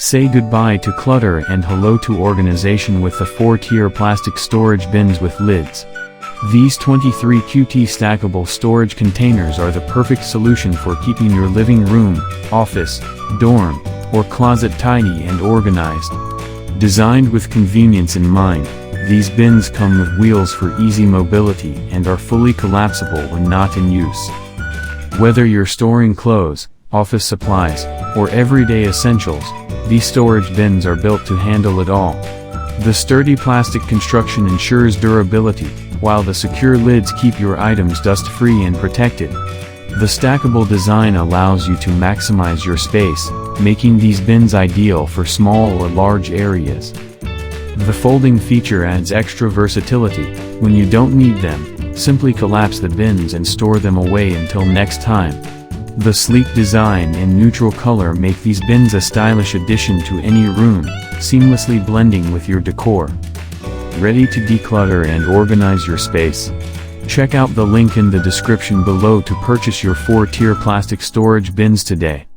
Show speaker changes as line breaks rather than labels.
Say goodbye to clutter and hello to organization with the 4-tier plastic storage bins with lids. These 23 QT stackable storage containers are the perfect solution for keeping your living room, office, dorm, or closet tidy and organized. Designed with convenience in mind, these bins come with wheels for easy mobility and are fully collapsible when not in use. Whether you're storing clothes, office supplies, or everyday essentials, these storage bins are built to handle it all. The sturdy plastic construction ensures durability, while the secure lids keep your items dust-free and protected. The stackable design allows you to maximize your space, making these bins ideal for small or large areas. The folding feature adds extra versatility. When you don't need them, simply collapse the bins and store them away until next time. The sleek design and neutral color make these bins a stylish addition to any room, seamlessly blending with your decor. Ready to declutter and organize your space? Check out the link in the description below to purchase your 4-tier plastic storage bins today.